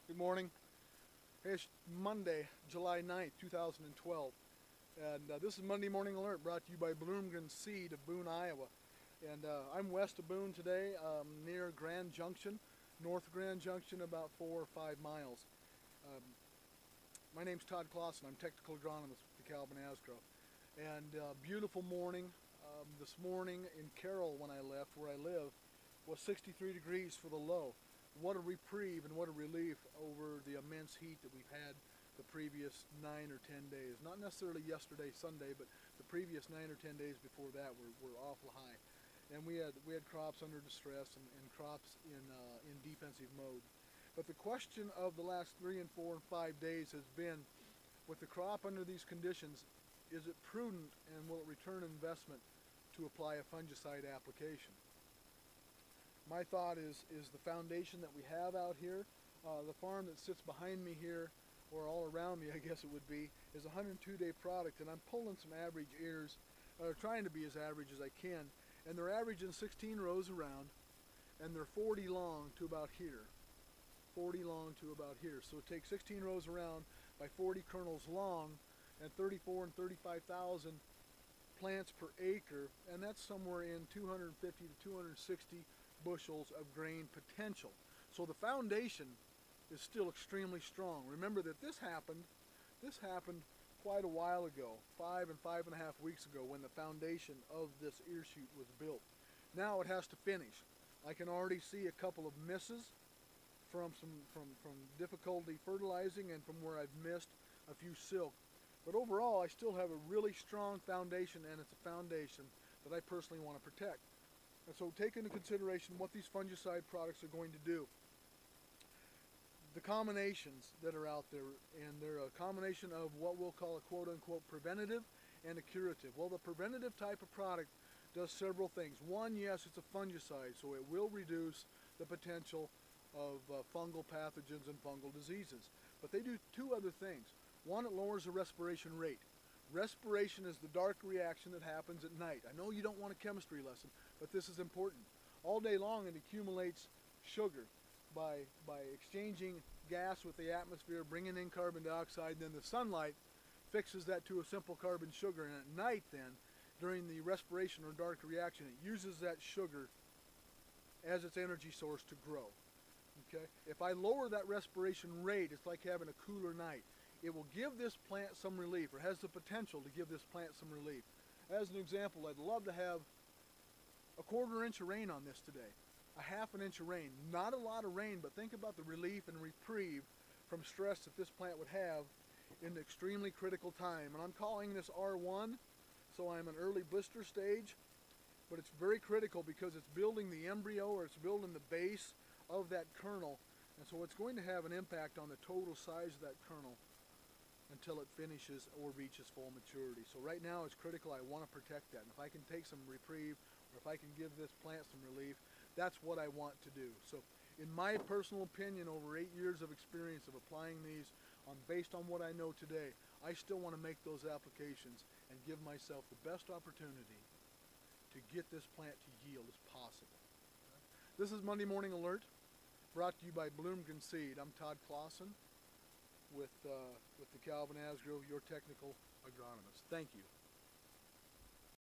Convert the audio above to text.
Good morning. Hey, it's Monday, July 9th, 2012. And this is Monday Morning Alert brought to you by Bloomgren Seed of Boone, Iowa. And I'm west of Boone today, near Grand Junction, north of Grand Junction, about 4 or 5 miles. My name's Todd Clausen. I'm technical agronomist with DeKalb and Asgrow. And beautiful morning. This morning in Carroll, when I left, where I live, was 63 degrees for the low. What a reprieve and what a relief over the immense heat that we've had the previous 9 or 10 days. Not necessarily yesterday, Sunday, but the previous 9 or 10 days before that were awful high. And we had crops under distress and crops in defensive mode. But the question of the last 3 and 4 and 5 days has been, with the crop under these conditions, is it prudent and will it return investment to apply a fungicide application? My thought is the foundation that we have out here, the farm that sits behind me here, or all around me I guess it would be, is a 102-day product, and I'm pulling some average ears, trying to be as average as I can, and they're averaging 16 rows around, and they're 40 long to about here. 40 long to about here. So it takes 16 rows around by 40 kernels long, and 34 and 35,000 plants per acre, and that's somewhere in 250 to 260 bushels of grain potential. So the foundation is still extremely strong. Remember that this happened quite a while ago, 5 and 5.5 weeks ago, when the foundation of this ear shoot was built. Now it has to finish. I can already see a couple of misses from difficulty fertilizing and from where I've missed a few silk. But overall, I still have a really strong foundation, and it's a foundation that I personally want to protect. And so take into consideration what these fungicide products are going to do. The combinations that are out there, and they're a combination of what we'll call a quote-unquote preventative and a curative. Well, the preventative type of product does several things. One, yes, it's a fungicide, so it will reduce the potential of fungal pathogens and fungal diseases. But they do two other things. One, it lowers the respiration rate. Respiration is the dark reaction that happens at night. I know you don't want a chemistry lesson, but this is important. All day long it accumulates sugar by exchanging gas with the atmosphere, bringing in carbon dioxide, and then the sunlight fixes that to a simple carbon sugar. And at night then, during the respiration or dark reaction, it uses that sugar as its energy source to grow. Okay? If I lower that respiration rate, it's like having a cooler night. It will give this plant some relief, or has the potential to give this plant some relief. As an example, I'd love to have a 1/4 inch of rain on this today, a 1/2 inch of rain. Not a lot of rain, but think about the relief and reprieve from stress that this plant would have in the extremely critical time. And I'm calling this R1, so I'm an early blister stage, but it's very critical because it's building the embryo, or it's building the base of that kernel, and so it's going to have an impact on the total size of that kernel until it finishes or reaches full maturity. So right now it's critical. I want to protect that. And if I can take some reprieve, or if I can give this plant some relief, that's what I want to do. So in my personal opinion, over 8 years of experience of applying these, based on what I know today, I still want to make those applications and give myself the best opportunity to get this plant to yield as possible. This is Monday Morning Alert, brought to you by Bloomgren Seed. I'm Todd Clausen with DeKalb and Asgrow, your technical agronomist. Thank you.